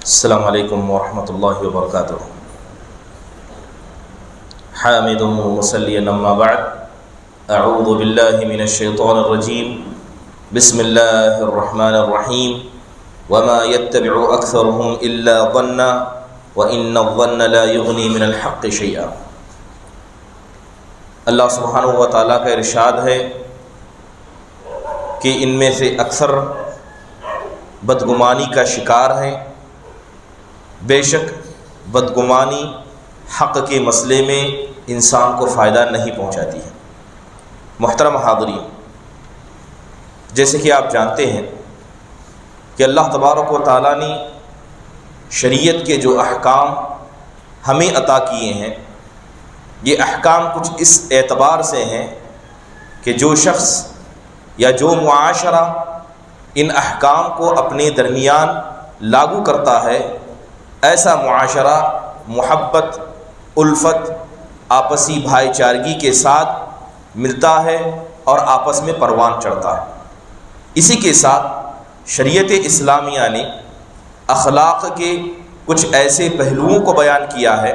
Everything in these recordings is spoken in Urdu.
السلام علیکم ورحمۃ اللہ وبرکاتہ۔ حامد مصلی اما بعد، اعوذ باللہ من الشیطان الرجیم، بسم اللہ الرحمن الرحیم۔ وما يتبع اکثرهم الا ظنا وان الظن لا یغنی من الحق شیئا۔ اللہ سبحانہ و تعالیٰ کا ارشاد ہے کہ ان میں سے اکثر بدگمانی کا شکار ہیں۔ بے شک بدگمانی حق کے مسئلے میں انسان کو فائدہ نہیں پہنچاتی ہے۔ محترم حاضرین، جیسے کہ آپ جانتے ہیں کہ اللہ تبارک و تعالیٰ نے شریعت کے جو احکام ہمیں عطا کیے ہیں، یہ احکام کچھ اس اعتبار سے ہیں کہ جو شخص یا جو معاشرہ ان احکام کو اپنے درمیان لاگو کرتا ہے، ایسا معاشرہ محبت، الفت، آپسی بھائی چارگی کے ساتھ ملتا ہے اور آپس میں پروان چڑھتا ہے۔ اسی کے ساتھ شریعت اسلامیہ نے اخلاق کے کچھ ایسے پہلوؤں کو بیان کیا ہے،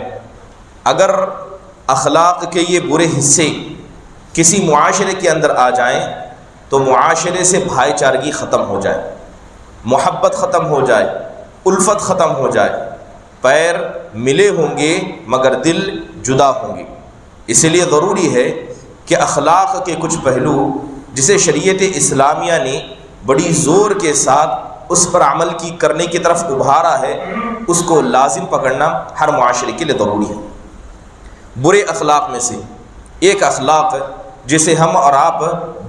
اگر اخلاق کے یہ برے حصے کسی معاشرے کے اندر آ جائیں تو معاشرے سے بھائی چارگی ختم ہو جائے، محبت ختم ہو جائے، الفت ختم ہو جائے، پیر ملے ہوں گے مگر دل جدا ہوں گے۔ اسی لیے ضروری ہے کہ اخلاق کے کچھ پہلو جسے شریعت اسلامیہ نے بڑی زور کے ساتھ اس پر عمل کرنے کی طرف ابھارا ہے، اس کو لازم پکڑنا ہر معاشرے کے لیے ضروری ہے۔ برے اخلاق میں سے ایک اخلاق جسے ہم اور آپ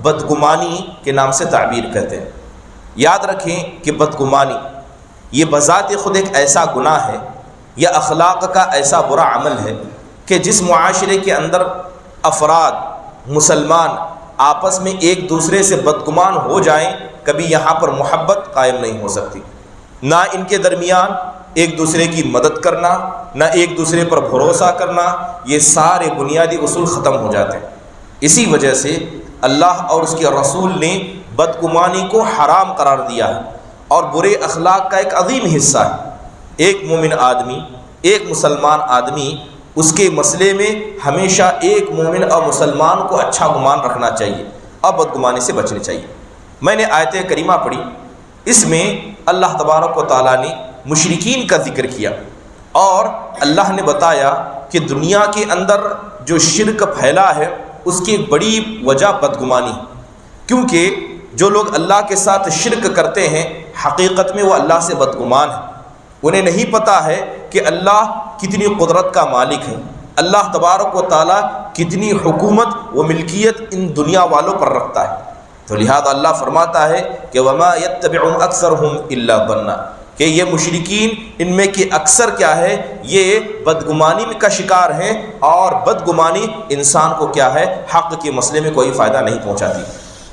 بدگمانی کے نام سے تعبیر کرتے ہیں۔ یاد رکھیں کہ بدگمانی یہ بذات خود ایک ایسا گناہ ہے یا اخلاق کا ایسا برا عمل ہے کہ جس معاشرے کے اندر افراد مسلمان آپس میں ایک دوسرے سے بدگمان ہو جائیں، کبھی یہاں پر محبت قائم نہیں ہو سکتی، نہ ان کے درمیان ایک دوسرے کی مدد کرنا، نہ ایک دوسرے پر بھروسہ کرنا، یہ سارے بنیادی اصول ختم ہو جاتے ہیں۔ اسی وجہ سے اللہ اور اس کے رسول نے بدگمانی کو حرام قرار دیا ہے اور برے اخلاق کا ایک عظیم حصہ ہے۔ ایک مومن آدمی، ایک مسلمان آدمی، اس کے مسئلے میں ہمیشہ ایک مومن اور مسلمان کو اچھا گمان رکھنا چاہیے اور بدگمانی سے بچنا چاہیے۔ میں نے آیت کریمہ پڑھی، اس میں اللہ تبارک و تعالیٰ نے مشرکین کا ذکر کیا اور اللہ نے بتایا کہ دنیا کے اندر جو شرک پھیلا ہے اس کی بڑی وجہ بدگمانی ہے، کیونکہ جو لوگ اللہ کے ساتھ شرک کرتے ہیں حقیقت میں وہ اللہ سے بدگمان ہیں۔ انہیں نہیں پتہ ہے کہ اللہ کتنی قدرت کا مالک ہے، اللہ تبارک و تعالیٰ کتنی حکومت و ملکیت ان دنیا والوں پر رکھتا ہے۔ تو لہذا اللہ فرماتا ہے کہ وما يتبع اکثرهم الا ظنا، کہ یہ مشرکین ان میں کہ اکثر کیا ہے، یہ بدگمانی کا شکار ہیں اور بدگمانی انسان کو کیا ہے، حق کے مسئلے میں کوئی فائدہ نہیں پہنچاتی۔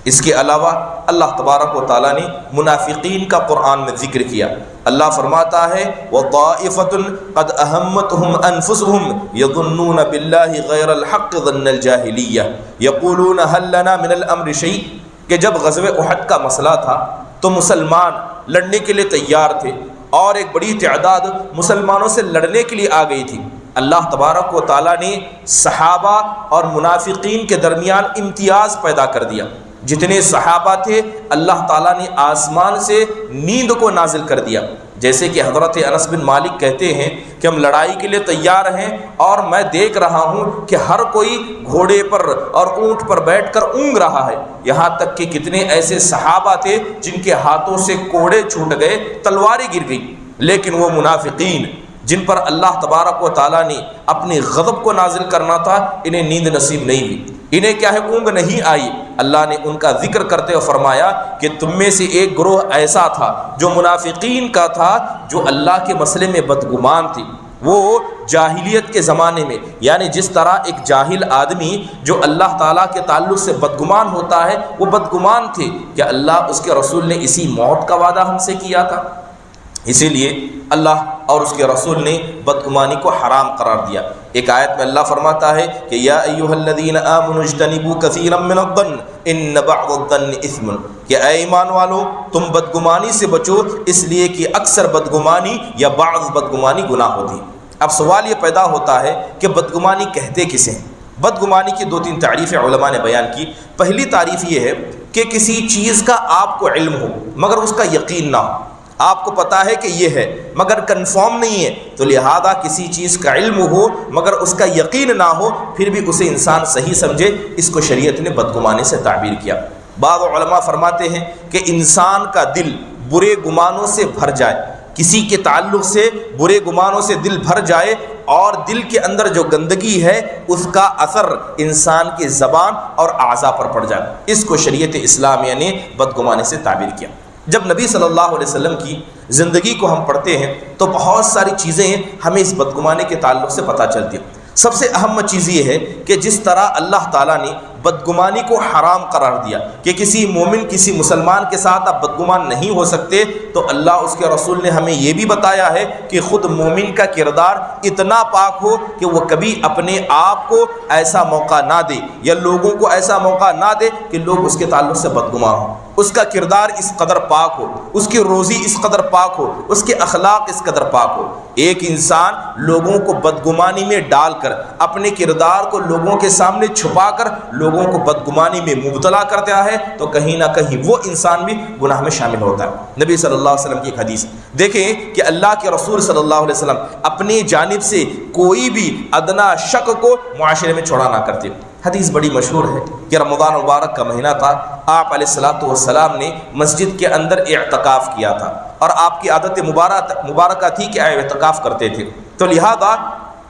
اس کے علاوہ اللہ تبارک و تعالیٰ نے منافقین کا قرآن میں ذکر کیا۔ اللہ فرماتا ہے وَطَائِفَةٌ قَدْ أَهَمَّتْهُمْ أَنفُسُهُمْ يَظُنُّونَ بِاللَّهِ غَيْرَ الْحَقِّ ظَنَّ الْجَاهِلِيَّةِ يَقُولُونَ هَلْ لَنَا مِنَ الْأَمْرِ شَيْءٌ، کہ جب غزوہ احد کا مسئلہ تھا تو مسلمان لڑنے کے لیے تیار تھے اور ایک بڑی تعداد مسلمانوں سے لڑنے کے لیے آ گئی تھی۔ اللہ تبارک و تعالیٰ نے صحابہ اور منافقین کے درمیان امتیاز پیدا کر دیا۔ جتنے صحابہ تھے اللہ تعالیٰ نے آسمان سے نیند کو نازل کر دیا، جیسے کہ حضرت انس بن مالک کہتے ہیں کہ ہم لڑائی کے لیے تیار ہیں اور میں دیکھ رہا ہوں کہ ہر کوئی گھوڑے پر اور اونٹ پر بیٹھ کر اونگ رہا ہے، یہاں تک کہ کتنے ایسے صحابہ تھے جن کے ہاتھوں سے کوڑے چھوٹ گئے، تلواریں گر گئی، لیکن وہ منافقین جن پر اللہ تبارک و تعالیٰ نے اپنے غضب کو نازل کرنا تھا، انہیں نیند نصیب نہیں ہوئی، انہیں کیا ہے، اونگ نہیں آئی۔ اللہ نے ان کا ذکر کرتے ہوئے فرمایا کہ تم میں سے ایک گروہ ایسا تھا جو منافقین کا تھا، جو اللہ کے مسئلے میں بدگمان تھی۔ وہ جاہلیت کے زمانے میں، یعنی جس طرح ایک جاہل آدمی جو اللہ تعالیٰ کے تعلق سے بدگمان ہوتا ہے، وہ بدگمان تھے کہ اللہ اس کے رسول نے اسی موت کا وعدہ ہم سے کیا تھا۔ اسی لیے اللہ اور اس کے رسول نے بدگمانی کو حرام قرار دیا۔ ایک آیت میں اللہ فرماتا ہے کہ یا ایھا الذین آمنوا اجتنبوا کثیرا من الظن ان بعض الظن اثم، کہ اے ایمان والو تم بدگمانی سے بچو، اس لیے کہ اکثر بدگمانی یا بعض بدگمانی گناہ ہوتی ہے۔ اب سوال یہ پیدا ہوتا ہے کہ بدگمانی کہتے کسے ہیں؟ بدگمانی کی 2-3 تعریفیں علماء نے بیان کی۔ پہلی تعریف یہ ہے کہ کسی چیز کا آپ کو علم ہو مگر اس کا یقین نہ ہو، آپ کو پتا ہے کہ یہ ہے مگر کنفرم نہیں ہے، تو لہذا کسی چیز کا علم ہو مگر اس کا یقین نہ ہو پھر بھی اسے انسان صحیح سمجھے، اس کو شریعت نے بدگمانی سے تعبیر کیا۔ بعض علماء فرماتے ہیں کہ انسان کا دل برے گمانوں سے بھر جائے، کسی کے تعلق سے برے گمانوں سے دل بھر جائے اور دل کے اندر جو گندگی ہے اس کا اثر انسان کی زبان اور اعضاء پر پڑ جائے، اس کو شریعت اسلامیہ نے بدگمانی سے تعبیر کیا۔ جب نبی صلی اللہ علیہ وسلم کی زندگی کو ہم پڑھتے ہیں تو بہت ساری چیزیں ہمیں اس بدگمانی کے تعلق سے پتہ چلتی ہیں۔ سب سے اہم چیز یہ ہے کہ جس طرح اللہ تعالیٰ نے بدگمانی کو حرام قرار دیا کہ کسی مومن کسی مسلمان کے ساتھ آپ بدگمان نہیں ہو سکتے، تو اللہ اس کے رسول نے ہمیں یہ بھی بتایا ہے کہ خود مومن کا کردار اتنا پاک ہو کہ وہ کبھی اپنے آپ کو ایسا موقع نہ دے یا لوگوں کو ایسا موقع نہ دے کہ لوگ اس کے تعلق سے بدگمان ہوں۔ اس کا کردار اس قدر پاک ہو، اس کی روزی اس قدر پاک ہو، اس کے اخلاق اس قدر پاک ہو۔ ایک انسان لوگوں کو بدگمانی میں ڈال کر اپنے کردار کو لوگوں کے سامنے چھپا کر لوگوں کو بدگمانی میں مبتلا کرتا ہے تو کہیں نہ کہیں وہ انسان بھی گناہ میں شامل ہوتا ہے۔ نبی صلی اللہ علیہ وسلم کی ایک حدیث دیکھیں کہ اللہ کے رسول صلی اللہ علیہ وسلم اپنی جانب سے کوئی بھی ادنا شک کو معاشرے میں چھوڑا نہ کرتے۔ حدیث بڑی مشہور ہے کہ رمضان مبارک کا مہینہ تھا، آپ علیہ الصلوۃ والسلام نے مسجد کے اندر اعتکاف کیا تھا اور آپ کی عادت مبارکہ تھی کہ اعتکاف کرتے تھے، تو لہذا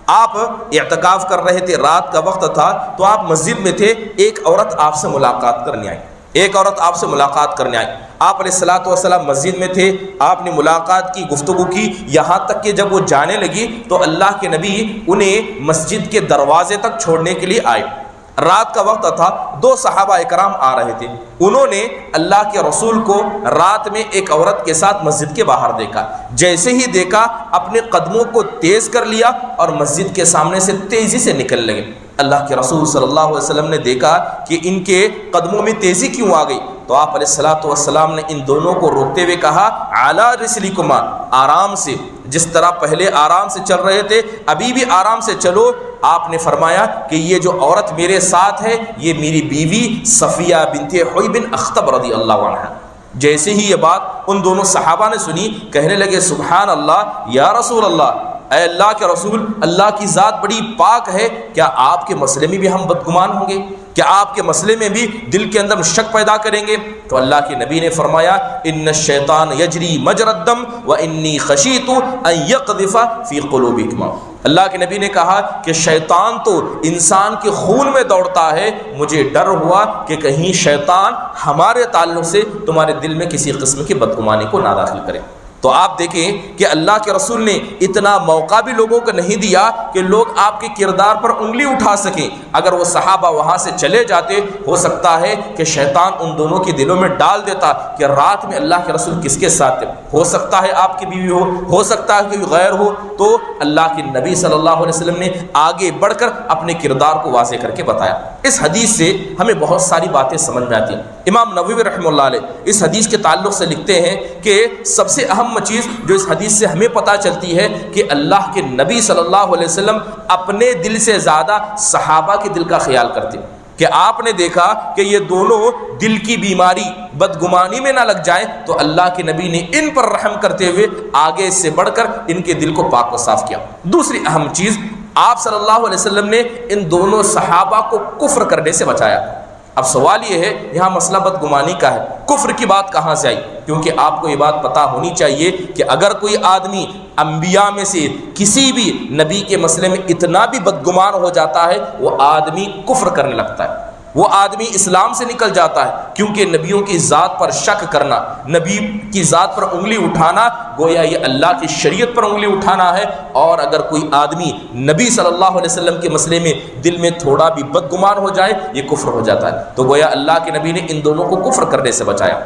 آپ اعتکاف کر رہے تھے، رات کا وقت تھا تو آپ مسجد میں تھے، ایک عورت آپ سے ملاقات کرنے آئی۔ آپ علیہ الصلوۃ والسلام مسجد میں تھے، آپ نے ملاقات کی، گفتگو کی، یہاں تک کہ جب وہ جانے لگی تو اللہ کے نبی انہیں مسجد کے دروازے تک چھوڑنے کے لیے آئے۔ رات کا وقت تھا، 2 صحابہ اکرام آ رہے تھے، انہوں نے اللہ کے رسول کو رات میں ایک عورت کے ساتھ مسجد کے باہر دیکھا، جیسے ہی دیکھا اپنے قدموں کو تیز کر لیا اور مسجد کے سامنے سے تیزی سے نکل لگے۔ اللہ کے رسول صلی اللہ علیہ وسلم نے دیکھا کہ ان کے قدموں میں تیزی کیوں آ گئی، تو آپ علیہ الصلوۃ والسلام نے ان دونوں کو روکتے ہوئے کہا اعلیٰ رسلکما، آرام سے، جس طرح پہلے آرام سے چل رہے تھے ابھی بھی آرام سے چلو۔ آپ نے فرمایا کہ یہ جو عورت میرے ساتھ ہے یہ میری بیوی صفیہ بنت حوی بن اخطب رضی اللہ عنہ۔ جیسے ہی یہ بات ان دونوں صحابہ نے سنی، کہنے لگے سبحان اللہ یا رسول اللہ، اے اللہ کے رسول، اللہ کی ذات بڑی پاک ہے، کیا آپ کے مسئلے میں بھی ہم بدگمان ہوں گے؟ کیا آپ کے مسئلے میں بھی دل کے اندر شک پیدا کریں گے؟ تو اللہ کے نبی نے فرمایا ان الشیطان یجری مجری الدم وانی خشیت ان یقذف فی قلوبکما۔ اللہ کے نبی نے کہا کہ شیطان تو انسان کے خون میں دوڑتا ہے، مجھے ڈر ہوا کہ کہیں شیطان ہمارے تعلق سے تمہارے دل میں کسی قسم کی بدگمانی کو نہ داخل کرے۔ تو آپ دیکھیں کہ اللہ کے رسول نے اتنا موقع بھی لوگوں کو نہیں دیا کہ لوگ آپ کے کردار پر انگلی اٹھا سکیں۔ اگر وہ صحابہ وہاں سے چلے جاتے، ہو سکتا ہے کہ شیطان ان دونوں کے دلوں میں ڈال دیتا کہ رات میں اللہ کے رسول کس کے ساتھ تھے، ہو سکتا ہے آپ کی بیوی ہو سکتا ہے کوئی غیر ہو۔ تو اللہ کے نبی صلی اللہ علیہ وسلم نے آگے بڑھ کر اپنے کردار کو واضح کر کے بتایا۔ اس حدیث سے ہمیں بہت ساری باتیں سمجھ میں آتی ہیں۔ امام نووی رحمہ اللہ علیہ اس حدیث کے تعلق سے لکھتے ہیں کہ سب سے اہم چیز جو اس حدیث سے ہمیں پتہ چلتی ہے کہ اللہ کے نبی صلی اللہ علیہ وسلم اپنے دل سے زیادہ صحابہ کے دل کا خیال کرتے، کہ آپ نے دیکھا کہ یہ دونوں دل کی بیماری بدگمانی میں نہ لگ جائیں تو اللہ کے نبی نے ان پر رحم کرتے ہوئے آگے سے بڑھ کر ان کے دل کو پاک و صاف کیا۔ دوسری اہم چیز، آپ صلی اللہ علیہ وسلم نے ان دونوں صحابہ کو کفر کرنے سے بچایا۔ اب سوال یہ ہے یہاں مسئلہ بدگمانی کا ہے، کفر کی بات کہاں سے آئی؟ کیونکہ آپ کو یہ بات پتہ ہونی چاہیے کہ اگر کوئی آدمی انبیاء میں سے کسی بھی نبی کے مسئلے میں اتنا بھی بدگمان ہو جاتا ہے وہ آدمی کفر کرنے لگتا ہے، وہ آدمی اسلام سے نکل جاتا ہے، کیونکہ نبیوں کی ذات پر شک کرنا، نبی کی ذات پر انگلی اٹھانا گویا یہ اللہ کی شریعت پر انگلی اٹھانا ہے۔ اور اگر کوئی آدمی نبی صلی اللہ علیہ وسلم کے مسئلے میں دل میں تھوڑا بھی بدگمان ہو جائے یہ کفر ہو جاتا ہے۔ تو گویا اللہ کے نبی نے ان دونوں کو کفر کرنے سے بچایا۔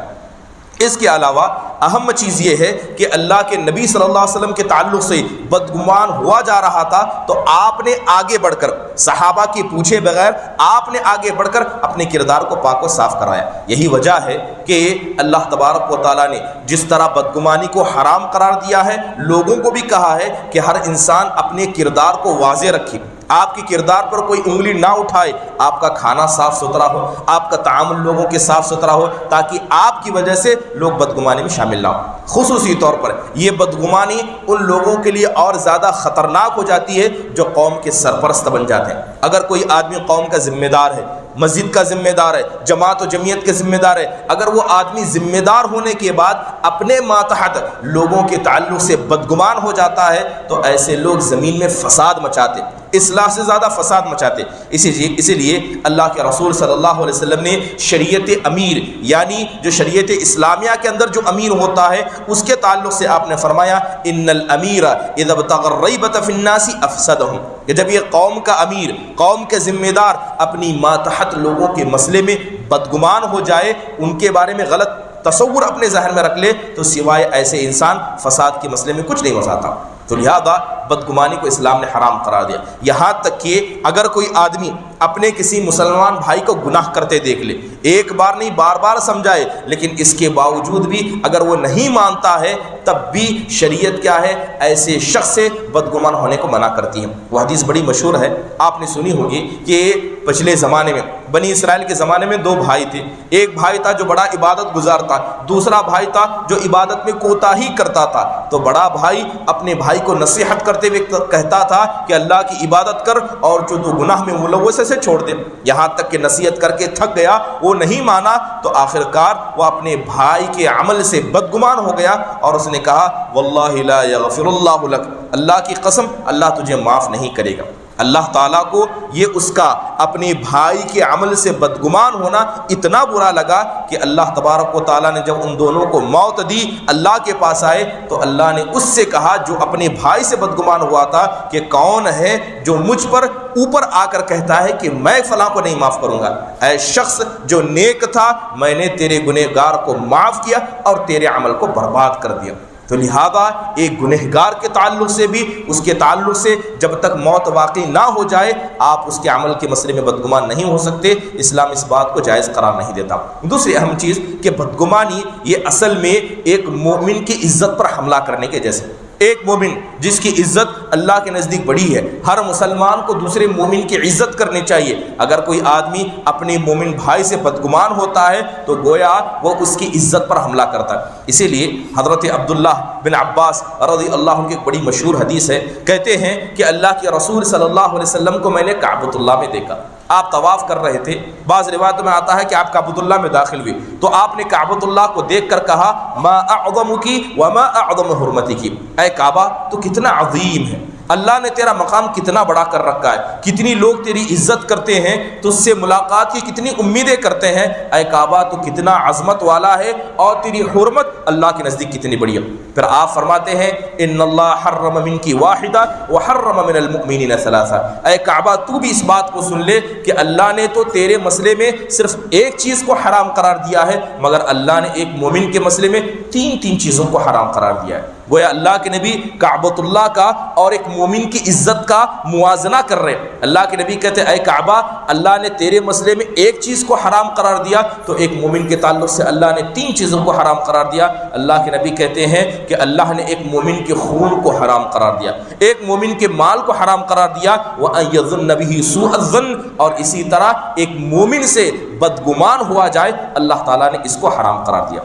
اس کے علاوہ اہم چیز یہ ہے کہ اللہ کے نبی صلی اللہ علیہ وسلم کے تعلق سے بدگمان ہوا جا رہا تھا تو آپ نے آگے بڑھ کر صحابہ کی پوچھے بغیر آپ نے آگے بڑھ کر اپنے کردار کو پاک و صاف کرایا۔ یہی وجہ ہے کہ اللہ تبارک و تعالیٰ نے جس طرح بدگمانی کو حرام قرار دیا ہے، لوگوں کو بھی کہا ہے کہ ہر انسان اپنے کردار کو واضح رکھے، آپ کے کردار پر کوئی انگلی نہ اٹھائے، آپ کا کھانا صاف ستھرا ہو، آپ کا تعامل لوگوں کے صاف ستھرا ہو، تاکہ آپ کی وجہ سے لوگ بدگمانی میں شامل نہ ہوں۔ خصوصی طور پر یہ بدگمانی ان لوگوں کے لیے اور زیادہ خطرناک ہو جاتی ہے جو قوم کے سرپرست بن جاتے ہیں۔ اگر کوئی آدمی قوم کا ذمہ دار ہے، مسجد کا ذمہ دار ہے، جماعت و جمعیت کے ذمہ دار ہے، اگر وہ آدمی ذمہ دار ہونے کے بعد اپنے ماتحت لوگوں کے تعلق سے بدگمان ہو جاتا ہے تو ایسے لوگ زمین میں فساد مچاتے، اصلاح سے زیادہ فساد مچاتے۔ اسی لیے اللہ کے رسول صلی اللہ علیہ وسلم نے شریعت امیر یعنی جو شریعت اسلامیہ کے اندر جو امیر ہوتا ہے اس کے تعلق سے آپ نے فرمایا ان الامیر اذا ابتغى الريبة في الناس افسدهم، کہ جب یہ قوم کا امیر، قوم کے ذمہ دار اپنی ماتحت لوگوں کے مسئلے میں بدگمان ہو جائے، ان کے بارے میں غلط تصور اپنے ذہن میں رکھ لے تو سوائے ایسے انسان فساد کے مسئلے میں کچھ نہیں ہو سکتا۔ تو لہذا بدگمانی کو اسلام نے حرام قرار دیا، یہاں تک کہ اگر کوئی آدمی اپنے کسی مسلمان بھائی کو گناہ کرتے دیکھ لے، ایک بار نہیں بار بار سمجھائے، لیکن اس کے باوجود بھی اگر وہ نہیں مانتا ہے تب بھی شریعت کیا ہے، ایسے شخص سے بدگمان ہونے کو منع کرتی ہے۔ وہ حدیث بڑی مشہور ہے، آپ نے سنی ہوگی کہ پچھلے زمانے میں بنی اسرائیل کے زمانے میں دو بھائی تھے، ایک بھائی تھا جو بڑا عبادت گزار تھا، دوسرا بھائی تھا جو عبادت میں کوتاہی کرتا تھا۔ تو بڑا بھائی اپنے بھائی کو نصیحت کرتے ہوئے کہتا تھا کہ اللہ کی عبادت کر اور جو تو گناہ میں ملوث ہے چھوڑ دے، یہاں تک کہ نصیحت کر کے تھک گیا، وہ نہیں مانا تو آخرکار وہ اپنے بھائی کے عمل سے بدگمان ہو گیا اور اس نے کہا واللہ لا یغفر اللہ لک، اللہ کی قسم اللہ تجھے معاف نہیں کرے گا۔ اللہ تعالیٰ کو یہ اس کا اپنے بھائی کے عمل سے بدگمان ہونا اتنا برا لگا کہ اللہ تبارک و تعالیٰ نے جب ان دونوں کو موت دی، اللہ کے پاس آئے تو اللہ نے اس سے کہا جو اپنے بھائی سے بدگمان ہوا تھا کہ کون ہے جو مجھ پر اوپر آ کر کہتا ہے کہ میں فلاں کو نہیں معاف کروں گا؟ اے شخص جو نیک تھا، میں نے تیرے گنہگار کو معاف کیا اور تیرے عمل کو برباد کر دیا۔ تو لہذا ایک گنہگار کے تعلق سے بھی اس کے تعلق سے جب تک موت واقع نہ ہو جائے آپ اس کے عمل کے مسئلے میں بدگمان نہیں ہو سکتے، اسلام اس بات کو جائز قرار نہیں دیتا۔ دوسری اہم چیز کہ بدگمانی یہ اصل میں ایک مومن کی عزت پر حملہ کرنے کے جیسے، ایک مومن جس کی عزت اللہ کے نزدیک بڑی ہے، ہر مسلمان کو دوسرے مومن کی عزت کرنی چاہیے۔ اگر کوئی آدمی اپنے مومن بھائی سے بدگمان ہوتا ہے تو گویا وہ اس کی عزت پر حملہ کرتا ہے۔ اسی لیے حضرت عبداللہ بن عباس رضی اللہ عنہ کی ایک بڑی مشہور حدیث ہے، کہتے ہیں کہ اللہ کے رسول صلی اللہ علیہ وسلم کو میں نے کعبۃ اللہ میں دیکھا، آپ طواف کر رہے تھے، بعض روایتوں میں آتا ہے کہ آپ کعبۃ اللہ میں داخل ہوئے تو آپ نے کعبۃ اللہ کو دیکھ کر کہا ما اعظمکی وما اعظم حرمتکی، اے کعبہ تو کتنا عظیم ہے، اللہ نے تیرا مقام کتنا بڑا کر رکھا ہے، کتنی لوگ تیری عزت کرتے ہیں، تجھ سے ملاقات کی کتنی امیدیں کرتے ہیں، اے کعبہ تو کتنا عظمت والا ہے اور تیری حرمت اللہ کے نزدیک کتنی بڑی ہے۔ پھر آپ فرماتے ہیں ان اللہ حرم منکی واحدہ وحرم من المؤمنین ثلاثہ، اے کعبہ تو بھی اس بات کو سن لے کہ اللہ نے تو تیرے مسئلے میں صرف ایک چیز کو حرام قرار دیا ہے مگر اللہ نے ایک مومن کے مسئلے میں تین چیزوں کو حرام قرار دیا ہے۔ گویا اللہ کے نبی کعبۃ اللہ کا اور ایک مومن کی عزت کا موازنہ کر رہے ہیں۔ اللہ کے نبی کہتے ہیں اے کعبہ اللہ نے تیرے مسئلے میں ایک چیز کو حرام قرار دیا تو ایک مومن کے تعلق سے اللہ نے تین چیزوں کو حرام قرار دیا۔ اللہ کے نبی کہتے ہیں کہ اللہ نے ایک مومن کے خون کو حرام قرار دیا، ایک مومن کے مال کو حرام قرار دیا، وَأَن يَظُنَّ بِهِ سُوءَ الظَّنِّ، اور اسی طرح ایک مومن سے بدگمان ہوا جائے اللہ تعالیٰ نے اس کو حرام قرار دیا۔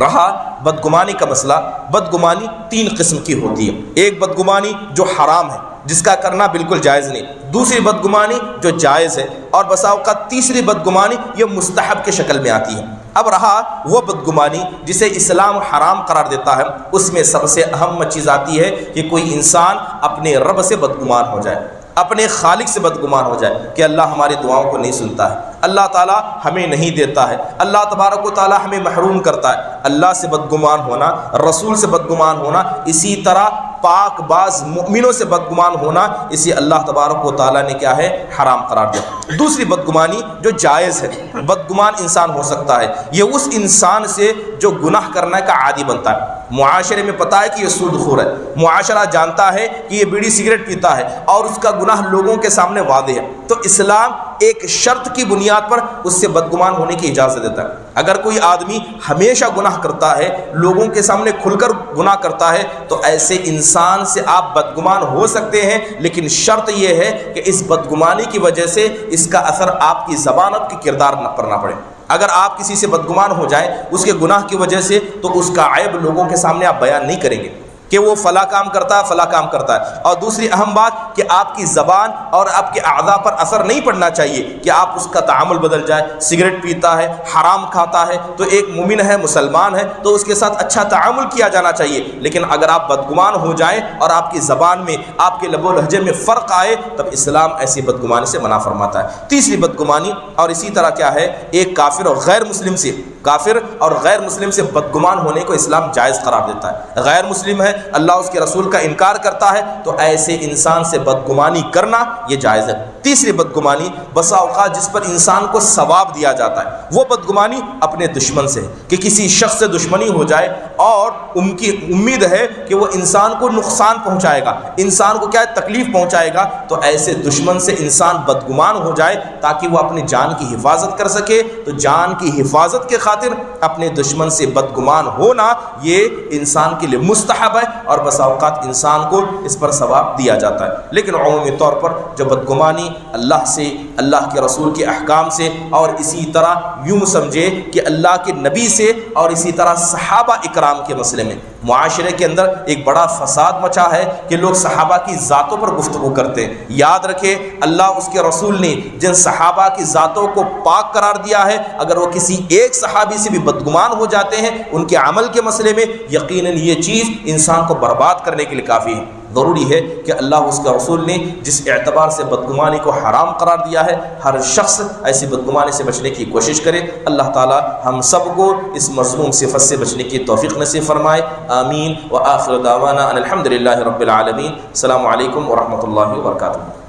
رہا بدگمانی کا مسئلہ، بدگمانی تین قسم کی ہوتی ہے، ایک بدگمانی جو حرام ہے جس کا کرنا بالکل جائز نہیں، دوسری بدگمانی جو جائز ہے، اور بسا اوقات تیسری بدگمانی یہ مستحب کے شکل میں آتی ہے۔ اب رہا وہ بدگمانی جسے اسلام حرام قرار دیتا ہے، اس میں سب سے اہم چیز آتی ہے کہ کوئی انسان اپنے رب سے بدگمان ہو جائے، اپنے خالق سے بدگمان ہو جائے کہ اللہ ہماری دعاؤں کو نہیں سنتا ہے، اللہ تعالیٰ ہمیں نہیں دیتا ہے، اللہ تبارک و تعالیٰ ہمیں محروم کرتا ہے۔ اللہ سے بدگمان ہونا، رسول سے بدگمان ہونا، اسی طرح پاک باز مومنوں سے بدگمان ہونا، اسی اللہ تبارک و تعالیٰ نے کیا ہے حرام قرار دیا۔ دوسری بدگمانی جو جائز ہے، بدگمان انسان ہو سکتا ہے، یہ اس انسان سے جو گناہ کرنے کا عادی بنتا ہے۔ معاشرے میں پتہ ہے کہ یہ سود خور ہے، معاشرہ جانتا ہے کہ یہ بیڑی سگریٹ پیتا ہے اور اس کا گناہ لوگوں کے سامنے واضح ہے، تو اسلام ایک شرط کی بنیاد پر اس سے بدگمان ہونے کی اجازت دیتا ہے۔ اگر کوئی آدمی ہمیشہ گناہ کرتا ہے، لوگوں کے سامنے کھل کر گناہ کرتا ہے، تو ایسے انسان سے آپ بدگمان ہو سکتے ہیں، لیکن شرط یہ ہے کہ اس بدگمانی کی وجہ سے اس کا اثر آپ کی زبان اور کی کردار پر نہ پڑے۔ اگر آپ کسی سے بدگمان ہو جائیں اس کے گناہ کی وجہ سے، تو اس کا عیب لوگوں کے سامنے آپ بیان نہیں کریں گے کہ وہ فلاں کام کرتا ہے، فلاں کام کرتا ہے۔ اور دوسری اہم بات کہ آپ کی زبان اور آپ کے اعضاء پر اثر نہیں پڑنا چاہیے کہ آپ اس کا تعامل بدل جائے۔ سگریٹ پیتا ہے، حرام کھاتا ہے، تو ایک مومن ہے، مسلمان ہے، تو اس کے ساتھ اچھا تعامل کیا جانا چاہیے، لیکن اگر آپ بدگمان ہو جائیں اور آپ کی زبان میں، آپ کے لب و لہجے میں فرق آئے، تب اسلام ایسی بدگمانی سے منع فرماتا ہے۔ تیسری بدگمانی، اور اسی طرح کیا ہے، ایک کافر اور غیر مسلم سے، کافر اور غیر مسلم سے بدگمان ہونے کو اسلام جائز قرار دیتا ہے۔ غیر مسلم ہے، اللہ اس کے رسول کا انکار کرتا ہے، تو ایسے انسان سے بدگمانی کرنا یہ جائز ہے۔ تیسری بدگمانی، بسا اوقات جس پر انسان کو ثواب دیا جاتا ہے، وہ بدگمانی اپنے دشمن سے ہے کہ کسی شخص سے دشمنی ہو جائے اور ان کی امید ہے کہ وہ انسان کو نقصان پہنچائے گا، انسان کو کیا ہے تکلیف پہنچائے گا، تو ایسے دشمن سے انسان بدگمان ہو جائے تاکہ وہ اپنی جان کی حفاظت کر سکے۔ تو جان کی حفاظت کے خاطر اپنے دشمن سے بدگمان ہونا یہ انسان کے لیے مستحب ہے، اور بسا اوقات انسان کو اس پر ثواب دیا جاتا ہے۔ لیکن عمومی طور پر جو بدگمانی اللہ سے، اللہ کے رسول کے احکام سے، اور اسی طرح یوں سمجھے کہ اللہ کے نبی سے، اور اسی طرح صحابہ اکرام کے مسئلے میں معاشرے کے اندر ایک بڑا فساد مچا ہے کہ لوگ صحابہ کی ذاتوں پر گفتگو کرتے ہیں۔ یاد رکھے، اللہ اس کے رسول نے جن صحابہ کی ذاتوں کو پاک قرار دیا ہے، اگر وہ کسی ایک صحابی سے بھی بدگمان ہو جاتے ہیں ان کے عمل کے مسئلے میں، یقیناً یہ چیز انسان کو برباد کرنے کے لیے کافی ہے۔ ضروری ہے کہ اللہ اس کے رسول نے جس اعتبار سے بدگمانی کو حرام قرار دیا ہے، ہر شخص ایسی بدگمانی سے بچنے کی کوشش کرے۔ اللہ تعالی ہم سب کو اس مذموم صفت سے بچنے کی توفیق نصیب فرمائے، آمین۔ وآخر دعوانا ان الحمد للہ رب العالمین۔ السلام علیکم ورحمۃ اللہ وبرکاتہ۔